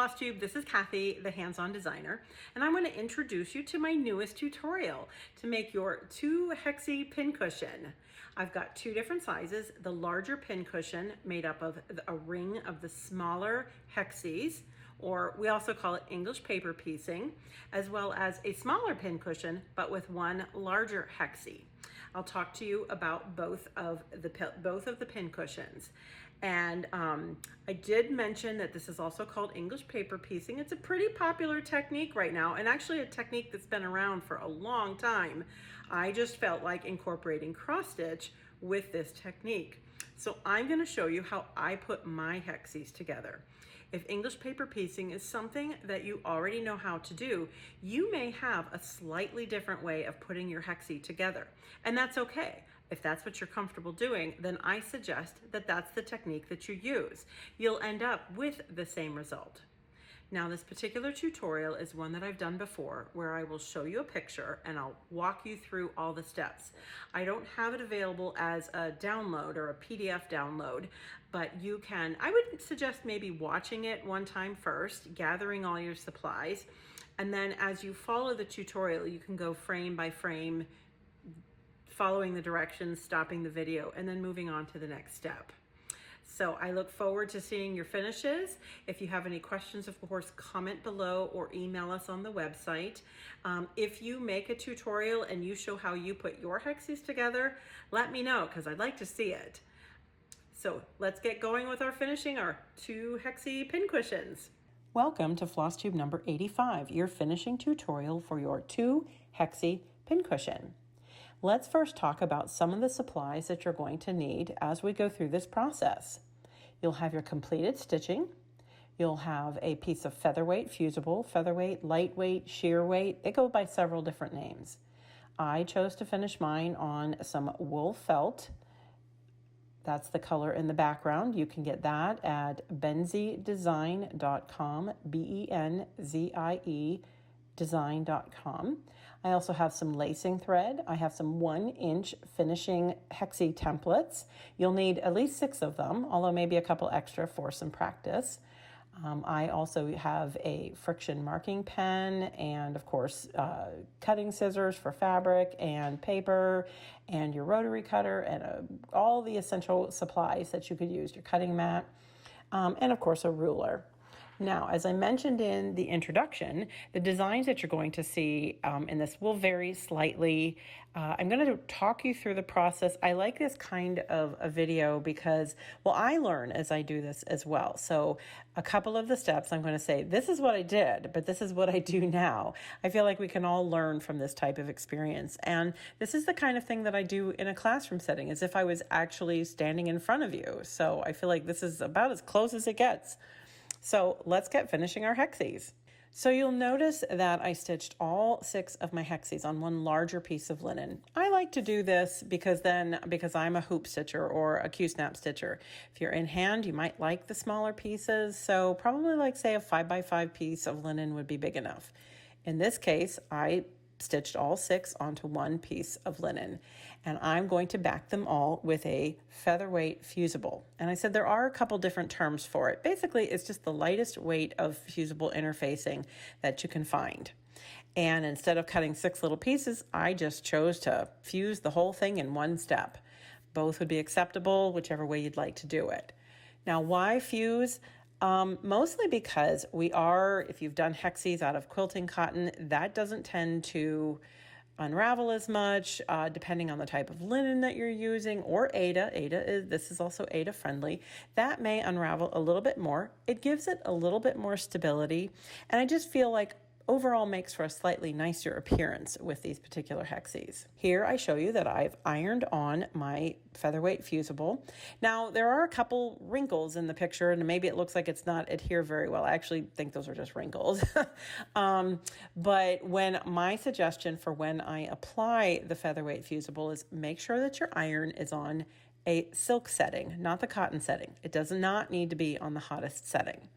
FLOSSTUBE, this is Cathy, the hands-on designer, and I'm going to introduce you to my newest tutorial to make your 2 hexy pincushion. I've got 2 different sizes, the larger pincushion made up of a ring of the smaller hexies, or we also call it English paper piecing, as well as a smaller pincushion, but with 1 larger hexie. I'll talk to you about both of the pincushions. And I did mention that this is also called English paper piecing. It's a pretty popular technique right now, and actually a technique that's been around for a long time. I just felt like incorporating cross stitch with this technique. So I'm going to show you how I put my hexies together. If English paper piecing is something that you already know how to do, you may have a slightly different way of putting your hexie together. And that's okay. If that's what you're comfortable doing, then I suggest that that's the technique that you use. You'll end up with the same result. Now, this particular tutorial is one that I've done before, where I will show you a picture and I'll walk you through all the steps. I don't have it available as a download or a PDF download, but you can, I would suggest maybe watching it one time first, gathering all your supplies, and then as you follow the tutorial, you can go frame by frame, following the directions, stopping the video, and then moving on to the next step. So I look forward to seeing your finishes. If you have any questions, of course, comment below or email us on the website. If you make a tutorial and you show how you put your hexies together, let me know because I'd like to see it. So let's get going with our finishing our 2 hexy pincushions. Welcome to FLOSSTUBE number 85, your finishing tutorial for your 2 hexy pincushion. Let's first talk about some of the supplies that you're going to need as we go through this process. You'll have your completed stitching. You'll have a piece of featherweight fusible, featherweight, lightweight, sheer weight. They go by several different names. I chose to finish mine on some wool felt. That's the color in the background. You can get that at benzie.com, B-E-N-Z-I-E, design.com. I also have some lacing thread. I have some 1-inch finishing hexie templates. You'll need at least 6 of them, although maybe a couple extra for some practice. I also have a friction marking pen and, of course, cutting scissors for fabric and paper and your rotary cutter and all the essential supplies that you could use, your cutting mat, and, of course, a ruler. Now, as I mentioned in the introduction, the designs that you're going to see in this will vary slightly. I'm going to talk you through the process. I like this kind of a video because, well, I learn as I do this as well. So a couple of the steps I'm going to say, this is what I did, but this is what I do now. I feel like we can all learn from this type of experience. And this is the kind of thing that I do in a classroom setting, as if I was actually standing in front of you. So I feel like this is about as close as it gets. So let's get finishing our hexies. So you'll notice that I stitched all 6 of my hexies on 1 larger piece of linen. I like to do this because I'm a hoop stitcher or a Q-snap stitcher. If you're in hand, you might like the smaller pieces. So probably like say a 5x5 piece of linen would be big enough. In this case, I stitched all 6 onto 1 piece of linen, and I'm going to back them all with a featherweight fusible. And I said there are a couple different terms for it. Basically, it's just the lightest weight of fusible interfacing that you can find. And instead of cutting 6 little pieces, I just chose to fuse the whole thing in 1 step. Both would be acceptable, whichever way you'd like to do it. Now, why fuse? Mostly because if you've done hexies out of quilting cotton, that doesn't tend to unravel as much, depending on the type of linen that you're using, or Aida. This is also Aida friendly. That may unravel a little bit more. It gives it a little bit more stability. And I just feel like overall makes for a slightly nicer appearance with these particular hexies. Here I show you that I've ironed on my featherweight fusible. Now there are a couple wrinkles in the picture and maybe it looks like it's not adhere very well. I actually think those are just wrinkles. But my suggestion for when I apply the featherweight fusible is make sure that your iron is on a silk setting, not the cotton setting. It does not need to be on the hottest setting.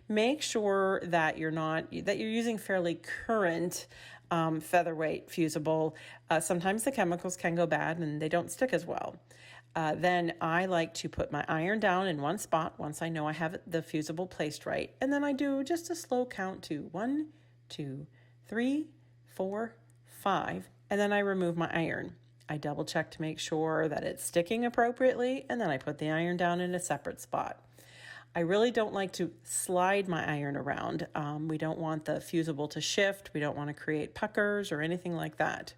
Make sure that you're using fairly current featherweight fusible. Sometimes the chemicals can go bad and they don't stick as well. Then I like to put my iron down in one spot once I know I have the fusible placed right. And then I do just a slow count to 1, 2, 3, 4, 5, and then I remove my iron. I double check to make sure that it's sticking appropriately, and then I put the iron down in a separate spot. I really don't like to slide my iron around. We don't want the fusible to shift. We don't want to create puckers or anything like that.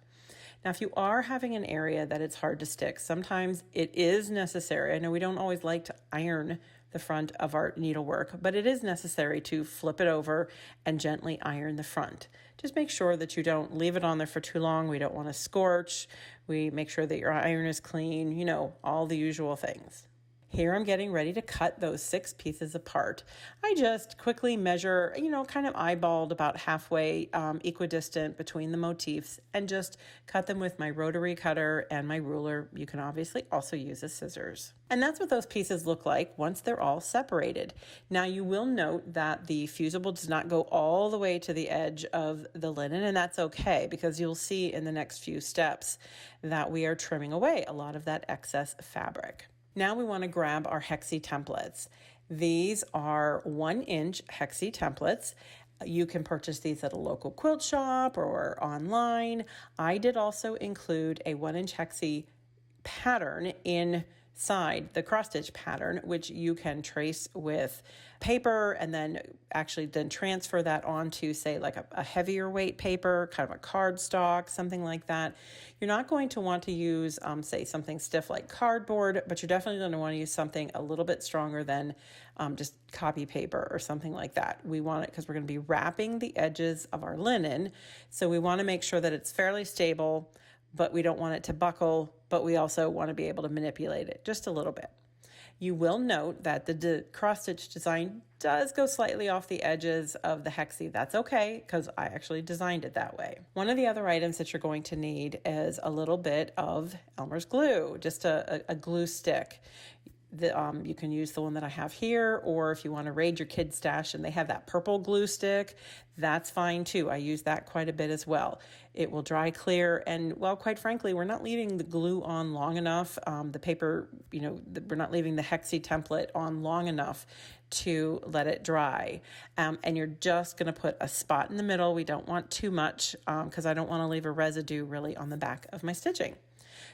Now, if you are having an area that it's hard to stick, sometimes it is necessary. I know we don't always like to iron the front of our needlework, but it is necessary to flip it over and gently iron the front. Just make sure that you don't leave it on there for too long. We don't want to scorch. We make sure that your iron is clean, you know, all the usual things. Here I'm getting ready to cut those 6 pieces apart. I just quickly measure, you know, kind of eyeballed about halfway equidistant between the motifs and just cut them with my rotary cutter and my ruler. You can obviously also use a scissors. And that's what those pieces look like once they're all separated. Now you will note that the fusible does not go all the way to the edge of the linen, and that's okay because you'll see in the next few steps that we are trimming away a lot of that excess fabric. Now we want to grab our hexy templates. These are 1-inch hexy templates. You can purchase these at a local quilt shop or online. I did also include a 1-inch hexy pattern inside the cross stitch pattern, which you can trace with paper and then transfer that onto, say, like a heavier weight paper, kind of a cardstock, something like that. You're not going to want to use, say, something stiff like cardboard, but you're definitely going to want to use something a little bit stronger than just copy paper or something like that. We want it because we're going to be wrapping the edges of our linen, so we want to make sure that it's fairly stable, but we don't want it to buckle, but we also want to be able to manipulate it just a little bit. You will note that the cross-stitch design does go slightly off the edges of the hexie. That's okay, because I actually designed it that way. One of the other items that you're going to need is a little bit of Elmer's glue, just a glue stick. You can use the one that I have here, or if you want to raid your kid's stash and they have that purple glue stick, that's fine too. I use that quite a bit as well. It will dry clear, and well, quite frankly, we're not leaving the glue on long enough. The paper, we're not leaving the hexy template on long enough to let it dry. And you're just going to put a spot in the middle. We don't want too much because I don't want to leave a residue really on the back of my stitching.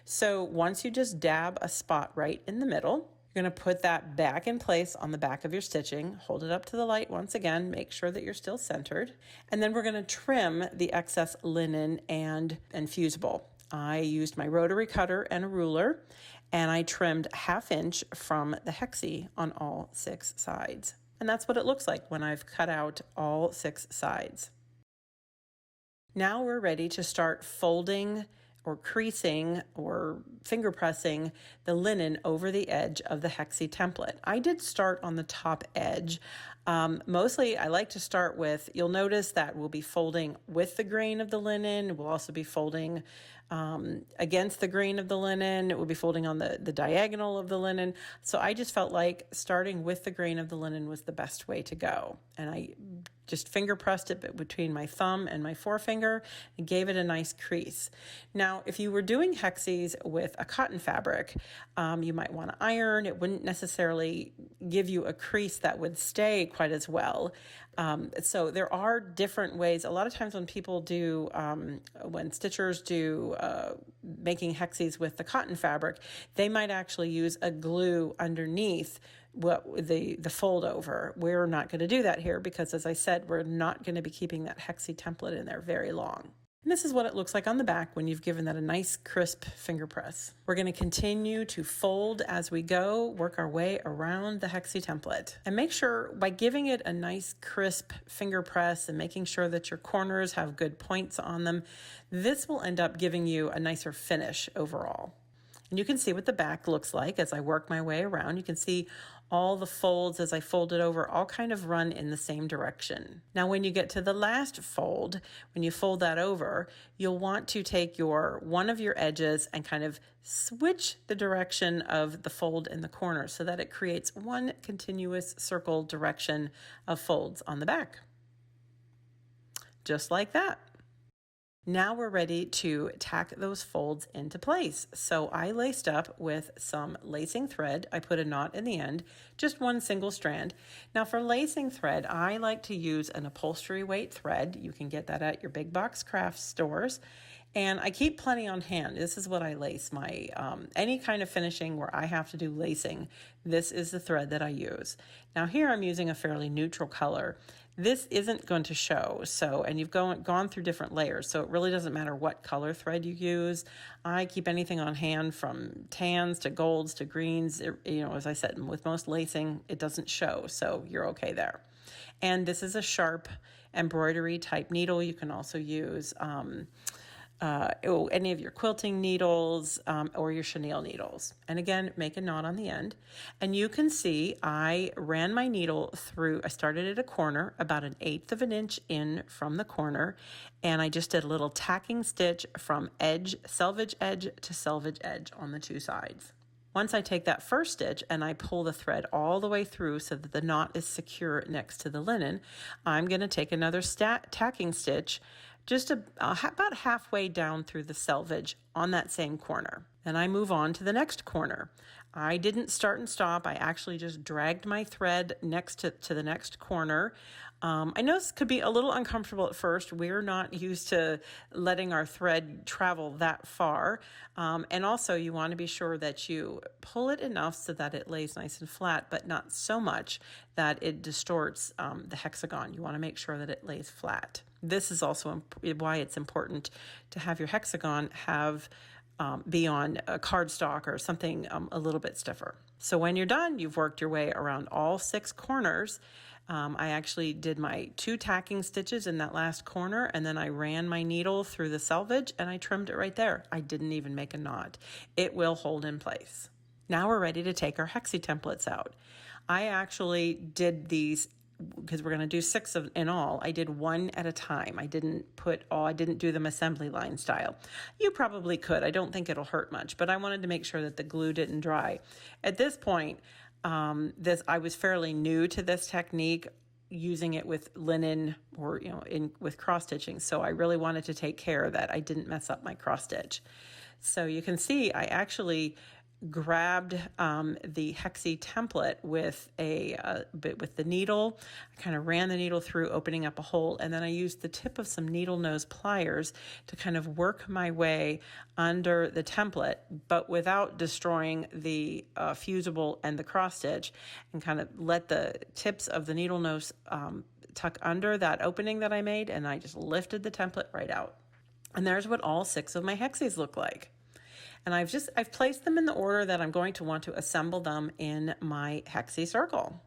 So once you just dab a spot right in the middle, you're going to put that back in place on the back of your stitching, hold it up to the light once again, make sure that you're still centered, and then we're going to trim the excess linen and fusible. I used my rotary cutter and a ruler, and I trimmed 1/2 inch from the hexie on all 6 sides. And that's what it looks like when I've cut out all 6 sides. Now we're ready to start folding or creasing or finger pressing the linen over the edge of the hexie template. I did start on the top edge. Mostly I like to start with, you'll notice that we'll be folding with the grain of the linen. We'll also be folding against the grain of the linen. It will be folding on the diagonal of the linen. So I just felt like starting with the grain of the linen was the best way to go. And I just finger pressed it between my thumb and my forefinger and gave it a nice crease. Now, if you were doing hexies with a cotton fabric, you might want to iron. It wouldn't necessarily give you a crease that would stay quite as well. So there are different ways. A lot of times when people do, when stitchers do making hexies with the cotton fabric, they might actually use a glue underneath the fold over. We're not going to do that here because, as I said, we're not going to be keeping that hexie template in there very long. And this is what it looks like on the back when you've given that a nice crisp finger press. We're going to continue to fold as we go, work our way around the hexie template. And make sure by giving it a nice crisp finger press and making sure that your corners have good points on them, this will end up giving you a nicer finish overall. And you can see what the back looks like as I work my way around. You can see all the folds as I fold it over all kind of run in the same direction. Now when you get to the last fold, when you fold that over, you'll want to take one of your edges and kind of switch the direction of the fold in the corner so that it creates one continuous circle direction of folds on the back. Just like that. Now we're ready to tack those folds into place. So I laced up with some lacing thread. I put a knot in the end, just one single strand. Now for lacing thread, I like to use an upholstery weight thread. You can get that at your big box craft stores. And I keep plenty on hand. This is what I lace my, any kind of finishing where I have to do lacing. This is the thread that I use. Now here I'm using a fairly neutral color. This isn't going to show, so, and you've gone through different layers, so it really doesn't matter what color thread you use. I keep anything on hand from tans to golds to greens. You know, as I said, with most lacing, it doesn't show, so you're okay there. And this is a sharp embroidery type needle. You can also use any of your quilting needles or your chenille needles. And again, make a knot on the end. And you can see I ran my needle through, I started at a corner, about 1/8 of an inch in from the corner, and I just did a little tacking stitch from selvage edge to selvage edge on the two sides. Once I take that first stitch and I pull the thread all the way through so that the knot is secure next to the linen, I'm going to take another tacking stitch just about halfway down through the selvage on that same corner. Then I move on to the next corner. I didn't start and stop. I actually just dragged my thread next to the next corner. I know this could be a little uncomfortable at first. We're not used to letting our thread travel that far. And also you want to be sure that you pull it enough so that it lays nice and flat, but not so much that it distorts the hexagon. You want to make sure that it lays flat. This is also why it's important to have your hexagon be on a cardstock or something a little bit stiffer. So when you're done, you've worked your way around all 6 corners. I actually did my 2 tacking stitches in that last corner, and then I ran my needle through the selvage and I trimmed it right there. I didn't even make a knot. It will hold in place. Now we're ready to take our hexie templates out. I actually did these because we're going to do 6 in all. I did 1 at a time. I didn't do them assembly line style. You probably could. I don't think it'll hurt much, but I wanted to make sure that the glue didn't dry. At this point, I was fairly new to this technique, using it with linen or with cross stitching. So I really wanted to take care that I didn't mess up my cross stitch. So you can see I actually grabbed the hexie template with the needle. I kind of ran the needle through, opening up a hole, and then I used the tip of some needle nose pliers to kind of work my way under the template, but without destroying the fusible and the cross stitch, and kind of let the tips of the needle nose tuck under that opening that I made, and I just lifted the template right out. And there's what all 6 of my hexies look like. And I've placed them in the order that I'm going to want to assemble them in my hexie circle.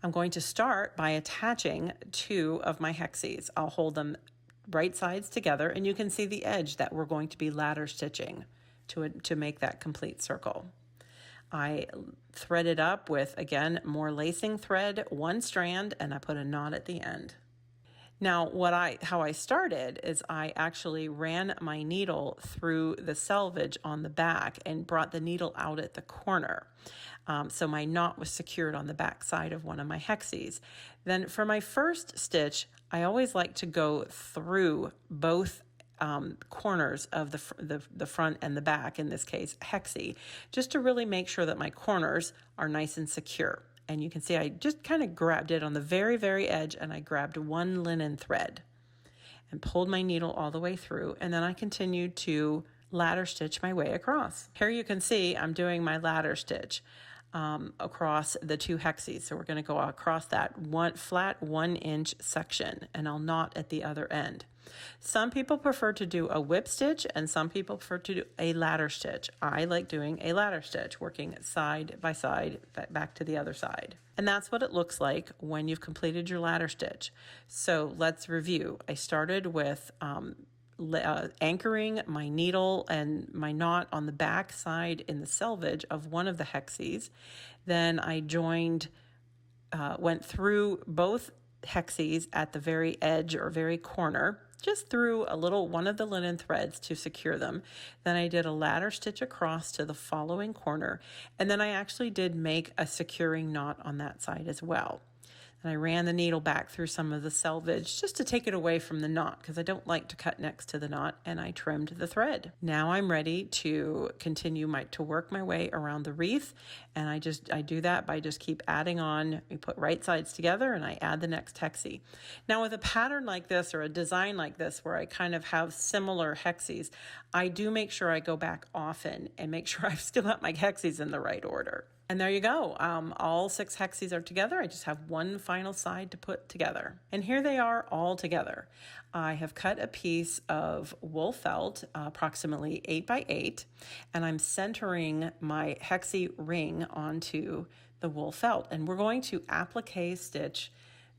I'm going to start by attaching 2 of my hexies. I'll hold them right sides together, and you can see the edge that we're going to be ladder stitching to make that complete circle. I threaded up with, again, more lacing thread, 1 strand, and I put a knot at the end. Now, how I started is I actually ran my needle through the selvage on the back and brought the needle out at the corner. So my knot was secured on the back side of one of my hexies. Then for my first stitch, I always like to go through both corners of the front and the back, in this case, hexie, just to really make sure that my corners are nice and secure. And you can see I just kind of grabbed it on the very, very edge, and I grabbed 1 linen thread and pulled my needle all the way through. And then I continued to ladder stitch my way across. Here you can see I'm doing my ladder stitch across the 2 hexies. So we're going to go across that flat 1-inch section, and I'll knot at the other end. Some people prefer to do a whip stitch, and some people prefer to do a ladder stitch. I like doing a ladder stitch, working side by side back to the other side. And that's what it looks like when you've completed your ladder stitch. So let's review. I started with anchoring my needle and my knot on the back side in the selvage of one of the hexies. Then I went through both hexies at the very edge or very corner, just through one of the linen threads to secure them. Then I did a ladder stitch across to the following corner, and then I actually did make a securing knot on that side as well. and I ran the needle back through some of the selvage just to take it away from the knot because I don't like to cut next to the knot, and I trimmed the thread. Now I'm ready to continue to work my way around the wreath, and I do that by just keep adding on. We put right sides together and I add the next hexie. Now with a pattern like this or a design like this where I kind of have similar hexies, I do make sure I go back often and make sure I've still got my hexies in the right order. And there you go. All 6 hexies are together. I just have one final side to put together. And here they are all together. I have cut a piece of wool felt, approximately 8 by 8, and I'm centering my hexie ring onto the wool felt. And we're going to applique stitch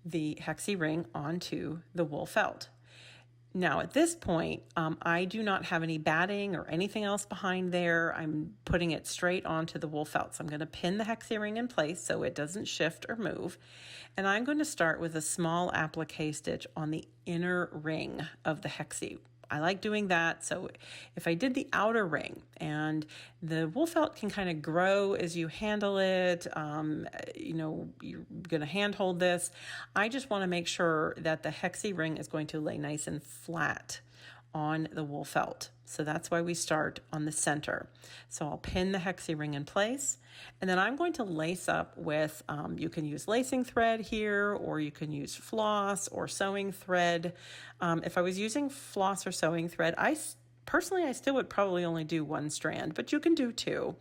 the hexie ring onto the wool felt. Now at this point, I do not have any batting or anything else behind there. I'm putting it straight onto the wool felt. So I'm going to pin the hexie ring in place so it doesn't shift or move. And I'm going to start with a small applique stitch on the inner ring of the hexie. I like doing that. So if I did the outer ring, and the wool felt can kind of grow as you handle it, you're going to hand hold this. I just want to make sure that the hexie ring is going to lay nice and flat on the wool felt. So that's why we start on the center. So I'll pin the hexie ring in place, and then I'm going to lace up with, you can use lacing thread here, or you can use floss or sewing thread. If I was using floss or sewing thread, personally, I still would probably only do 1 strand, but you can do 2.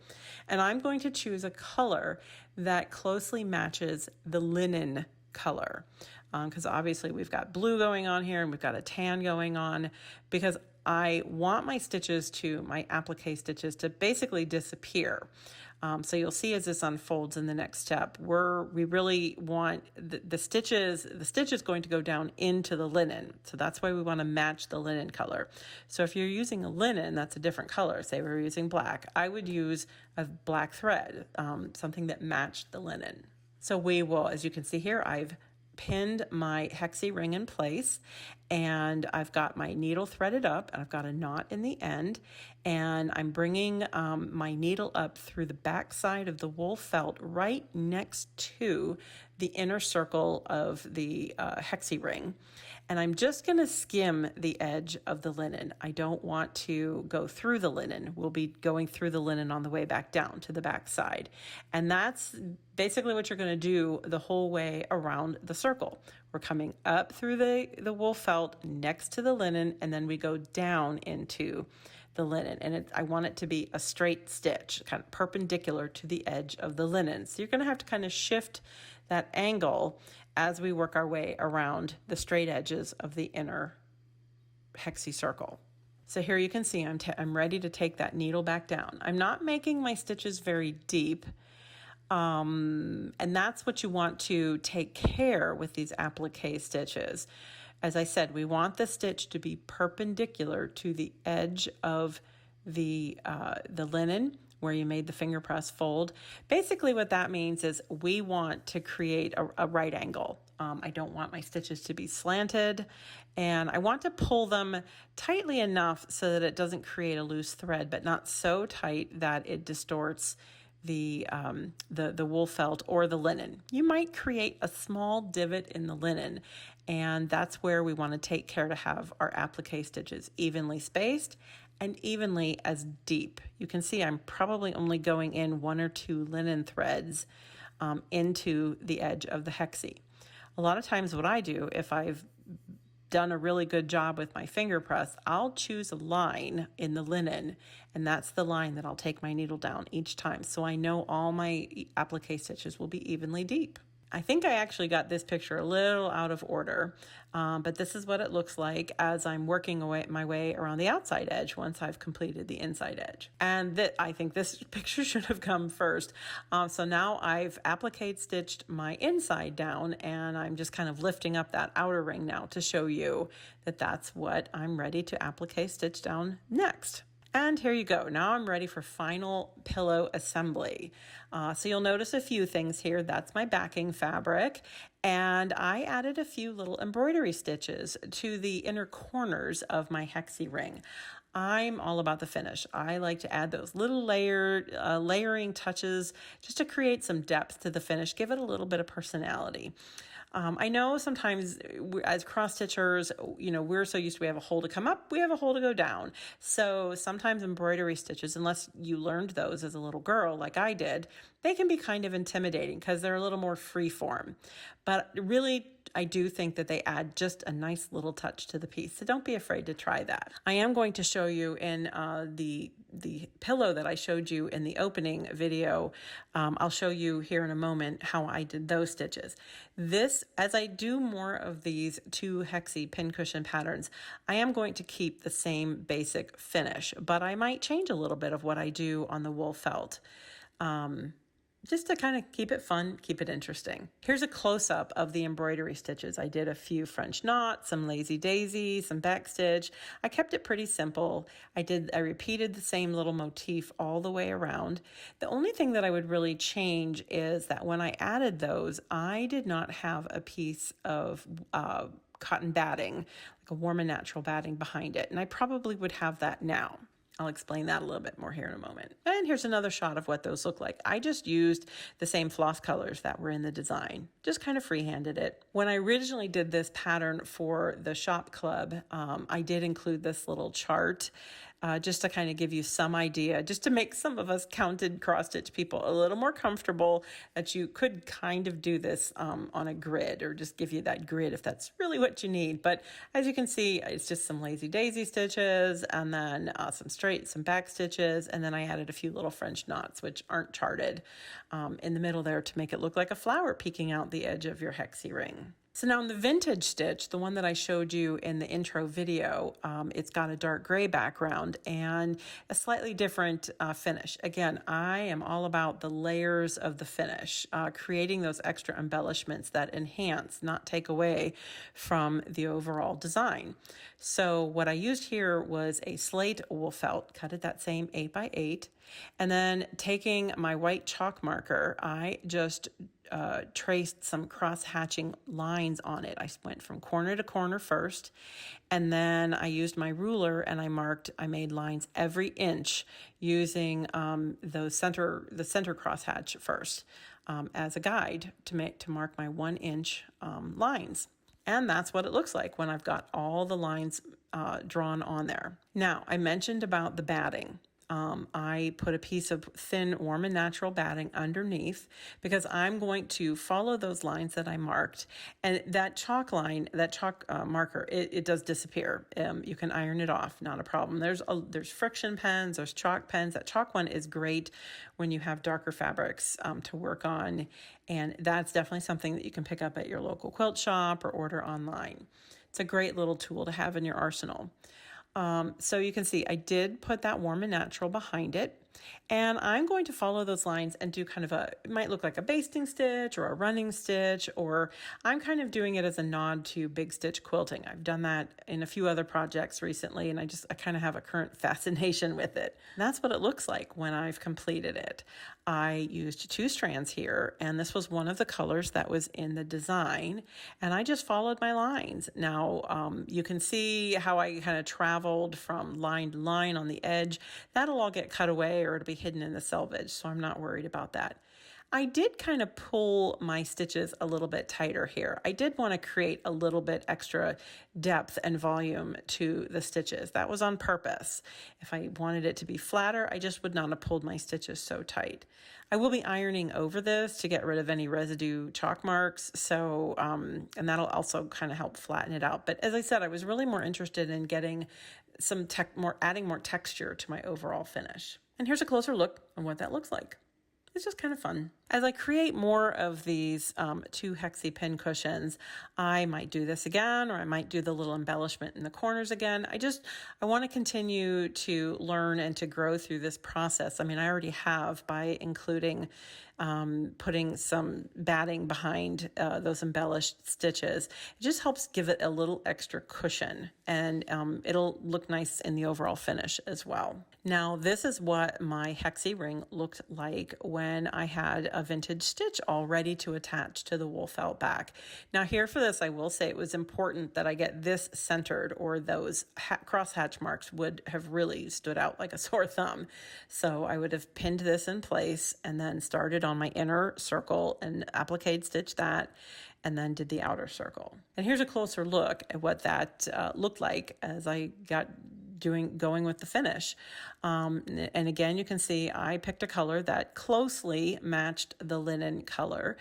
And I'm going to choose a color that closely matches the linen color. Because obviously we've got blue going on here and we've got a tan going on, because I want my applique stitches to basically disappear. So you'll see as this unfolds in the next step, we really want the stitch is going to go down into the linen. So that's why we want to match the linen color. So if you're using a linen that's a different color, say we're using black, I would use a black thread, something that matched the linen. So we will, as you can see here, I've pinned my hexie ring in place, and I've got my needle threaded up, and I've got a knot in the end, and I'm bringing my needle up through the back side of the wool felt right next to the inner circle of the hexie ring. And I'm just going to skim the edge of the linen. I don't want to go through the linen. We'll be going through the linen on the way back down to the back side. And that's basically what you're going to do the whole way around the circle. We're coming up through the wool felt next to the linen, and then we go down into the linen. And I want it to be a straight stitch, kind of perpendicular to the edge of the linen. So you're going to have to kind of shift that angle as we work our way around the straight edges of the inner hexie circle. So here you can see I'm ready to take that needle back down. I'm not making my stitches very deep, and that's what you want to take care with these applique stitches. As I said, we want the stitch to be perpendicular to the edge of the linen where you made the finger press fold. Basically what that means is we want to create a right angle. I don't want my stitches to be slanted, and I want to pull them tightly enough so that it doesn't create a loose thread, but not so tight that it distorts the wool felt or the linen. You might create a small divot in the linen, and that's where we want to take care to have our applique stitches evenly spaced and evenly as deep. You can see I'm probably only going in 1 or 2 linen threads into the edge of the hexie. A lot of times what I do, if I've done a really good job with my finger press, I'll choose a line in the linen, and that's the line that I'll take my needle down each time, so I know all my applique stitches will be evenly deep. I think I actually got this picture a little out of order, but this is what it looks like as I'm working my way around the outside edge once I've completed the inside edge. And I think this picture should have come first. So now I've applique stitched my inside down, and I'm just kind of lifting up that outer ring now to show you that that's what I'm ready to applique stitch down next. And here you go. Now I'm ready for final pillow assembly. So you'll notice a few things here. That's my backing fabric. And I added a few little embroidery stitches to the inner corners of my hexie ring. I'm all about the finish. I like to add those little layering touches just to create some depth to the finish, give it a little bit of personality. I know sometimes as cross stitchers, we're so used to we have a hole to come up, we have a hole to go down. So sometimes embroidery stitches, unless you learned those as a little girl like I did, they can be kind of intimidating because they're a little more free form. But really, I do think that they add just a nice little touch to the piece. So don't be afraid to try that. I am going to show you in the pillow that I showed you in the opening video. I'll show you here in a moment how I did those stitches. This, as I do more of these 2 hexy pincushion patterns, I am going to keep the same basic finish, but I might change a little bit of what I do on the wool felt. Just to kind of keep it fun, keep it interesting. Here's a close-up of the embroidery stitches. I did a few French knots, some lazy daisy, some backstitch. I kept it pretty simple. I repeated the same little motif all the way around. The only thing that I would really change is that when I added those, I did not have a piece of cotton batting, like a warm and natural batting behind it, and I probably would have that now. I'll explain that a little bit more here in a moment. And here's another shot of what those look like. I just used the same floss colors that were in the design, just kind of freehanded it. When I originally did this pattern for the shop club, I did include this little chart just to kind of give you some idea, just to make some of us counted cross-stitch people a little more comfortable that you could kind of do this on a grid, or just give you that grid if that's really what you need. But as you can see, it's just some lazy daisy stitches, and then some straight, some back stitches, and then I added a few little French knots, which aren't charted, in the middle there to make it look like a flower peeking out the edge of your hexie ring. So now in the vintage stitch, the one that I showed you in the intro video, it's got a dark gray background and a slightly different finish. Again, I am all about the layers of the finish, creating those extra embellishments that enhance, not take away from the overall design. So what I used here was a slate wool felt, cut it that same 8x8, and then taking my white chalk marker, I just traced some cross-hatching lines on it. I went from corner to corner first, and then I used my ruler and I made lines every inch using the center crosshatch first as a guide to mark my 1-inch lines. And that's what it looks like when I've got all the lines drawn on there. Now, I mentioned about the batting. I put a piece of thin, warm and natural batting underneath because I'm going to follow those lines that I marked. And that chalk line, that chalk marker, it does disappear. You can iron it off, not a problem. There's friction pens, there's chalk pens. That chalk one is great when you have darker fabrics to work on. And that's definitely something that you can pick up at your local quilt shop or order online. It's a great little tool to have in your arsenal. So you can see I did put that warm and natural behind it, and I'm going to follow those lines and do kind of it might look like a basting stitch or a running stitch, or I'm kind of doing it as a nod to big stitch quilting. I've done that in a few other projects recently, and I kind of have a current fascination with it. And that's what it looks like when I've completed it. I used 2 strands here, and this was one of the colors that was in the design, and I just followed my lines. Now, you can see how I kind of traveled from line to line on the edge. That'll all get cut away or it'll be hidden in the selvage, so I'm not worried about that. I did kind of pull my stitches a little bit tighter here. I did want to create a little bit extra depth and volume to the stitches. That was on purpose. If I wanted it to be flatter, I just would not have pulled my stitches so tight. I will be ironing over this to get rid of any residue chalk marks, so and that'll also kind of help flatten it out. But as I said, I was really more interested in getting adding more texture to my overall finish. And here's a closer look on what that looks like. It's just kind of fun. As I create more of these 2 hexy pin cushions, I might do this again, or I might do the little embellishment in the corners again. I want to continue to learn and to grow through this process. I mean, I already have by including putting some batting behind those embellished stitches. It just helps give it a little extra cushion, and it'll look nice in the overall finish as well. Now, this is what my hexie ring looked like when I had a vintage stitch all ready to attach to the wool felt back. Now, here for this, I will say it was important that I get this centered, or those cross hatch marks would have really stood out like a sore thumb. So I would have pinned this in place and then started on my inner circle and appliqué stitch that, and then did the outer circle. And here's a closer look at what that looked like as I got going with the finish. And again, you can see I picked a color that closely matched the linen color.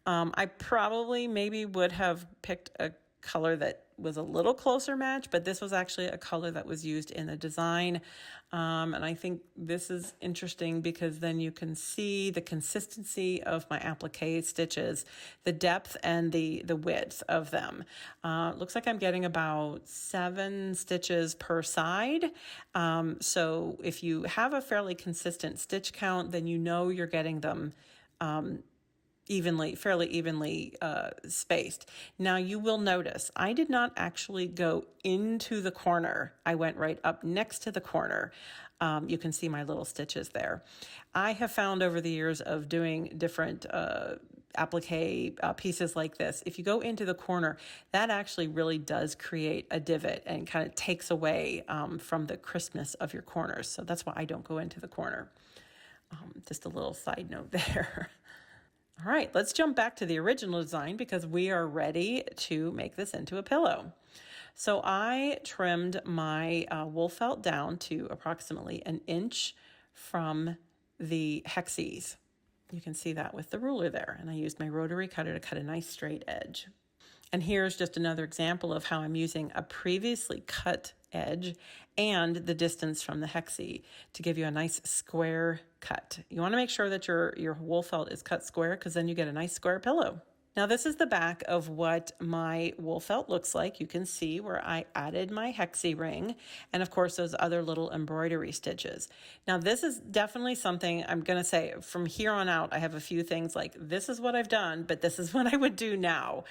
I probably maybe would have picked a color that was a little closer match, but this was actually a color that was used in the design. And I think this is interesting because then you can see the consistency of my applique stitches, the depth and the width of them. Looks like I'm getting about 7 stitches per side. So if you have a fairly consistent stitch count, then you know you're getting them fairly evenly spaced. Now you will notice I did not actually go into the corner. I went right up next to the corner. You can see my little stitches there. I have found over the years of doing different applique pieces like this, if you go into the corner, that actually really does create a divot and kind of takes away from the crispness of your corners. So that's why I don't go into the corner. Just a little side note there. All right, let's jump back to the original design because we are ready to make this into a pillow. So I trimmed my wool felt down to approximately 1 inch from the Hexies. You can see that with the ruler there. And I used my rotary cutter to cut a nice straight edge. And here's just another example of how I'm using a previously cut edge and the distance from the Hexie to give you a nice square cut. You want to make sure that your wool felt is cut square because then you get a nice square pillow. Now this is the back of what my wool felt looks like. You can see where I added my Hexie ring and of course those other little embroidery stitches. Now this is definitely something I'm going to say from here on out. I have a few things like this is what I've done, but this is what I would do now.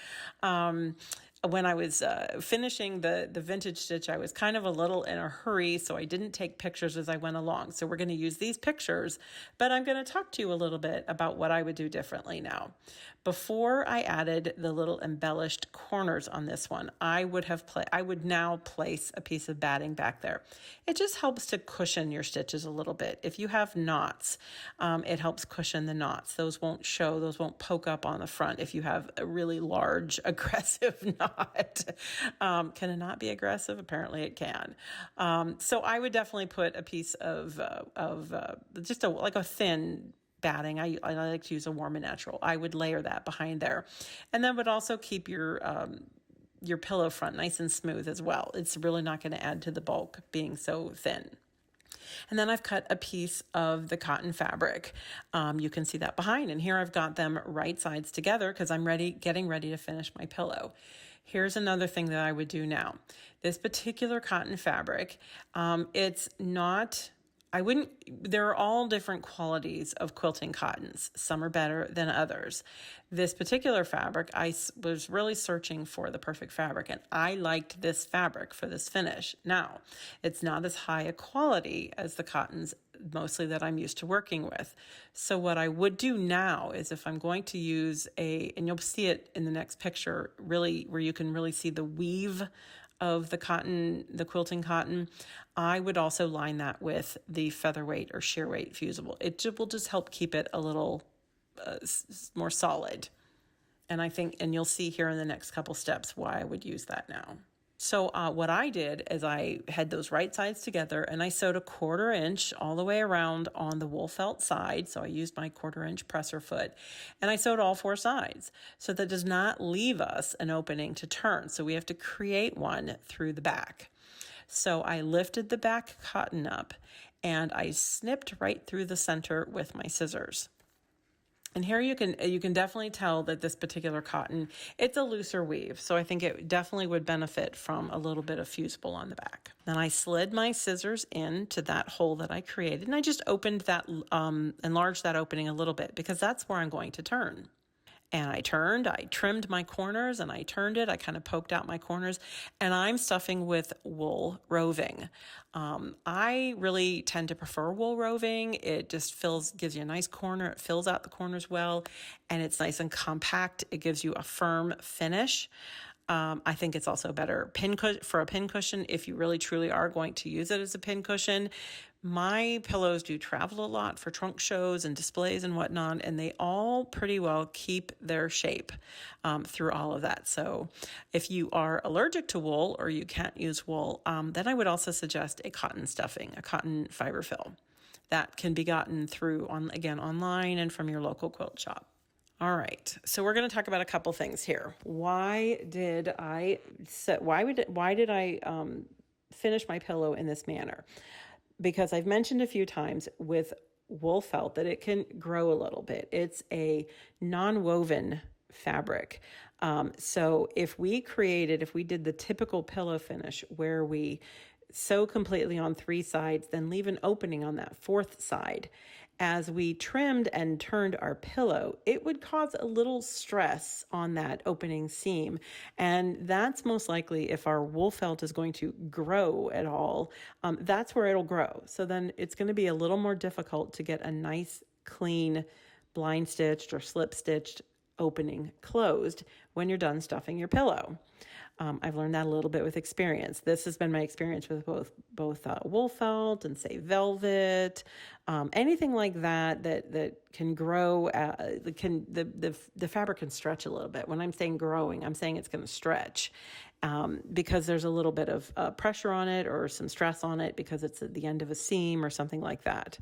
When I was finishing the vintage stitch, I was kind of a little in a hurry, so I didn't take pictures as I went along. So we're going to use these pictures, but I'm going to talk to you a little bit about what I would do differently now. Before I added the little embellished corners on this one, I would now place a piece of batting back there. It just helps to cushion your stitches a little bit. If you have knots, it helps cushion the knots. Those won't show, those won't poke up on the front if you have a really large, aggressive knot. Can a knot be aggressive? Apparently it can. So I would definitely put a piece of just like a thin batting. I like to use a Warm and Natural. I would layer that behind there. And then would also keep your pillow front nice and smooth as well. It's really not going to add to the bulk being so thin. And then I've cut a piece of the cotton fabric. You can see that behind. And here I've got them right sides together because I'm getting ready to finish my pillow. Here's another thing that I would do now. This particular cotton fabric, there are all different qualities of quilting cottons. Some are better than others. This particular fabric, I was really searching for the perfect fabric, and I liked this fabric for this finish. Now, it's not as high a quality as the cottons mostly that I'm used to working with. So what I would do now is if I'm going to use and you'll see it in the next picture, really, where you can really see the weave of the cotton, the quilting cotton, I would also line that with the featherweight or sheer weight fusible. It will just help keep it a little more solid. And you'll see here in the next couple steps why I would use that now. So what I did is I had those right sides together and I sewed 1/4 inch all the way around on the wool felt side. So I used my 1/4 inch presser foot and I sewed all 4 sides. So that does not leave us an opening to turn. So we have to create one through the back. So I lifted the back cotton up and I snipped right through the center with my scissors. And here you can definitely tell that this particular cotton, it's a looser weave. So I think it definitely would benefit from a little bit of fusible on the back. Then I slid my scissors into that hole that I created. And I just opened that, enlarged that opening a little bit because that's where I'm going to turn. And I trimmed my corners and I turned it. I kind of poked out my corners and I'm stuffing with wool roving. I really tend to prefer wool roving. It just gives you a nice corner. It fills out the corners well and it's nice and compact. It gives you a firm finish. I think it's also better for a pin cushion if you really truly are going to use it as a pin cushion. My pillows do travel a lot for trunk shows and displays and whatnot, and they all pretty well keep their shape through all of that. So if you are allergic to wool or you can't use wool, then I would also suggest a cotton stuffing, a cotton fiber fill. That can be gotten through, online and from your local quilt shop. All right, so we're going to talk about a couple things here. Why did I finish my pillow in this manner? Because I've mentioned a few times with wool felt that it can grow a little bit. It's a non-woven fabric. So if we did the typical pillow finish where we sew completely on 3 sides, then leave an opening on that 4th side, as we trimmed and turned our pillow, it would cause a little stress on that opening seam. And that's most likely, if our wool felt is going to grow at all, that's where it'll grow. So then it's going to be a little more difficult to get a nice, clean, blind stitched or slip stitched opening closed when you're done stuffing your pillow. I've learned that a little bit with experience. This has been my experience with both wool felt and, say, velvet, anything like that can grow. The fabric can stretch a little bit. When I'm saying growing, I'm saying it's going to stretch because there's a little bit of pressure on it or some stress on it because it's at the end of a seam or something like that.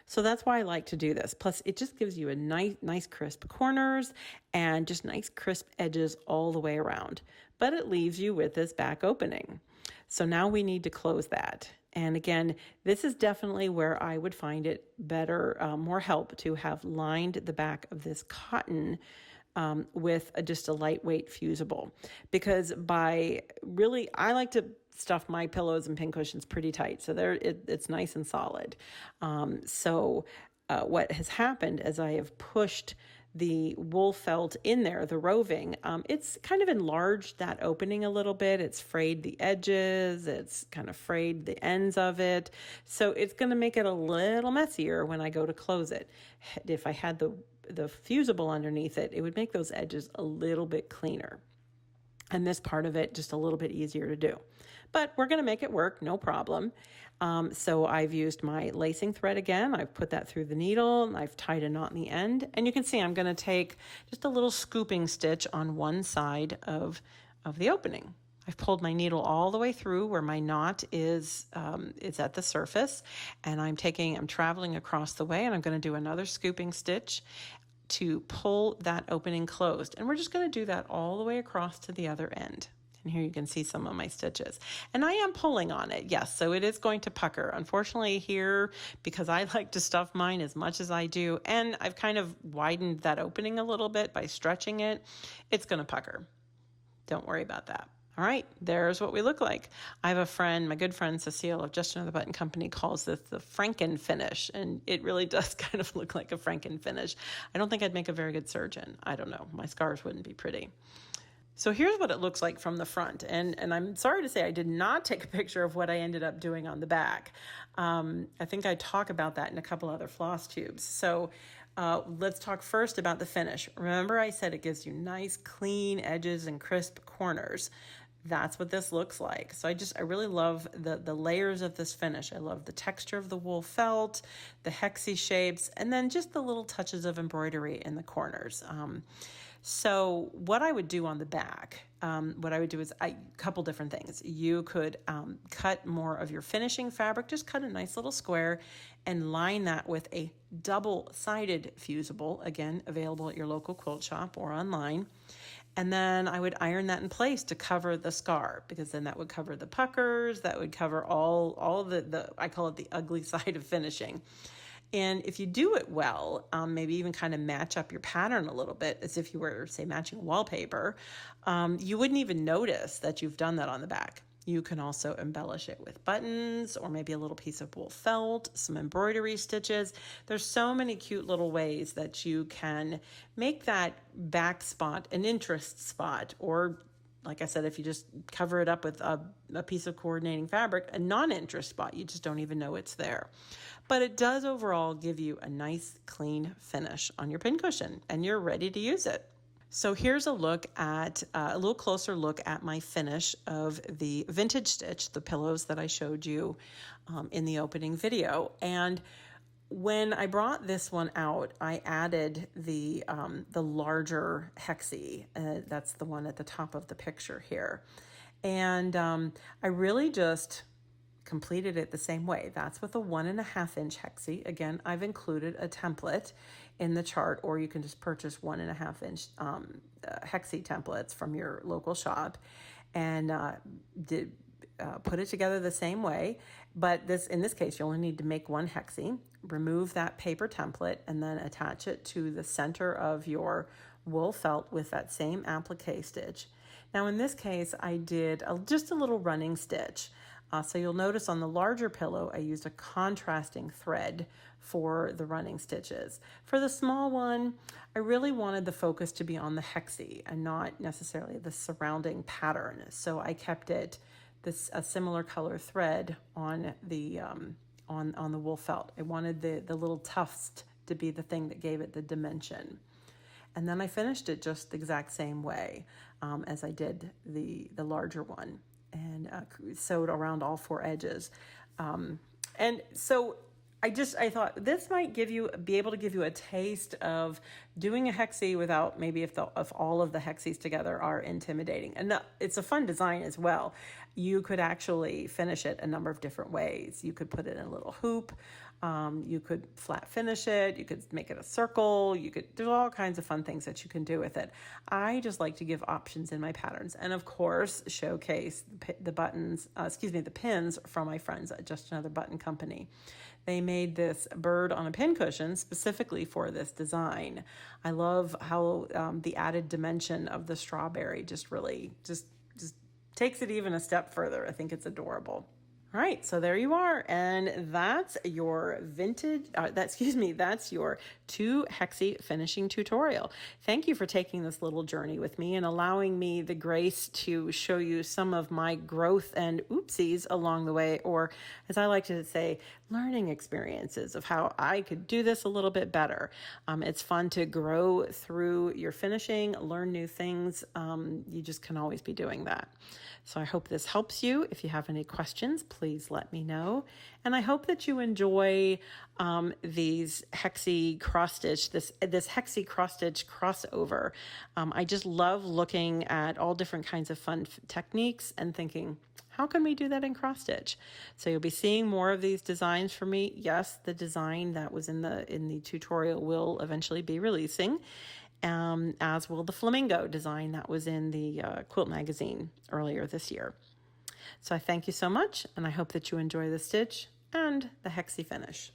So that's why I like to do this. Plus, it just gives you a nice crisp corners and just nice crisp edges all the way around. But it leaves you with this back opening. So now we need to close that. And again, this is definitely where I would find it better, more help to have lined the back of this cotton with just a lightweight fusible. Because I like to stuff my pillows and pin cushions pretty tight, so it's nice and solid. So what has happened as I have pushed the wool felt in there, the roving, it's kind of enlarged that opening a little bit. It's frayed the edges, it's kind of frayed the ends of it. So it's going to make it a little messier when I go to close it. If I had the fusible underneath it, it would make those edges a little bit cleaner. And this part of it just a little bit easier to do. But we're going to make it work, no problem. So I've used my lacing thread again. I've put that through the needle and I've tied a knot in the end. And you can see I'm going to take just a little scooping stitch on one side of the opening. I've pulled my needle all the way through where my knot is at the surface. And I'm traveling across the way, and I'm going to do another scooping stitch to pull that opening closed. And we're just going to do that all the way across to the other end. And here you can see some of my stitches. And I am pulling on it, yes, so it is going to pucker. Unfortunately here, because I like to stuff mine as much as I do, and I've kind of widened that opening a little bit by stretching it, it's going to pucker. Don't worry about that. All right, there's what we look like. I have a friend, my good friend Cecile of Just Another Button Company, calls this the Franken finish, and it really does kind of look like a Franken finish. I don't think I'd make a very good surgeon. I don't know. My scars wouldn't be pretty. So here's what it looks like from the front. And I'm sorry to say I did not take a picture of what I ended up doing on the back. I think I talk about that in a couple other floss tubes. So let's talk first about the finish. Remember I said it gives you nice clean edges and crisp corners. That's what this looks like. So I really love the layers of this finish. I love the texture of the wool felt, the hexy shapes, and then just the little touches of embroidery in the corners. So what I would do on the back, is a couple different things. You could cut more of your finishing fabric, just cut a nice little square and line that with a double-sided fusible, again, available at your local quilt shop or online. And then I would iron that in place to cover the scar, because then that would cover the puckers, that would cover all the I call it the ugly side of finishing. And if you do it well, maybe even kind of match up your pattern a little bit as if you were, say, matching wallpaper, you wouldn't even notice that you've done that on the back. You can also embellish it with buttons or maybe a little piece of wool felt, some embroidery stitches. There's so many cute little ways that you can make that back spot an interest spot, or like I said, if you just cover it up with a piece of coordinating fabric, a non-interest spot, you just don't even know it's there. But it does overall give you a nice clean finish on your pincushion, and you're ready to use it. So here's a look at a little closer look at my finish of the vintage stitch, the pillows that I showed you in the opening video. And when I brought this one out, I added the larger hexie. That's the one at the top of the picture here. And I really just completed it the same way. That's with a 1.5 inch hexie. Again, I've included a template in the chart, or you can just purchase 1.5 inch hexie templates from your local shop, and put it together the same way. But in this case, you only need to make one hexie, remove that paper template, and then attach it to the center of your wool felt with that same applique stitch. Now in this case, I did just a little running stitch. So you'll notice on the larger pillow, I used a contrasting thread for the running stitches. For the small one, I really wanted the focus to be on the hexie and not necessarily the surrounding pattern. So I kept it a similar color thread on the on the wool felt. I wanted the little tufts to be the thing that gave it the dimension. And then I finished it just the exact same way as I did the larger one, and sewed around all 4 edges. And so I thought this might be able to give you a taste of doing a hexie without maybe if all of the hexies together are intimidating. And it's a fun design as well. You could actually finish it a number of different ways. You could put it in a little hoop. You could flat finish it. You could make it a circle. There's all kinds of fun things that you can do with it. I just like to give options in my patterns, and of course showcase the pins from my friends at Just Another Button Company. They made this bird on a pin cushion specifically for this design. I love how the added dimension of the strawberry just really just takes it even a step further. I think it's adorable. All right, so there you are, and that's your that's your 2 hexie finishing tutorial. Thank you for taking this little journey with me and allowing me the grace to show you some of my growth and oopsies along the way, or as I like to say, learning experiences of how I could do this a little bit better. It's fun to grow through your finishing, learn new things. You just can always be doing that. So I hope this helps you. If you have any questions, please let me know. And I hope that you enjoy these hexie cross stitch, this hexie cross stitch crossover. I just love looking at all different kinds of fun techniques and thinking, how can we do that in cross stitch? So you'll be seeing more of these designs from me. Yes, the design that was in the tutorial will eventually be releasing. As will the flamingo design that was in the quilt magazine earlier this year. So I thank you so much, and I hope that you enjoy the stitch and the hexie finish.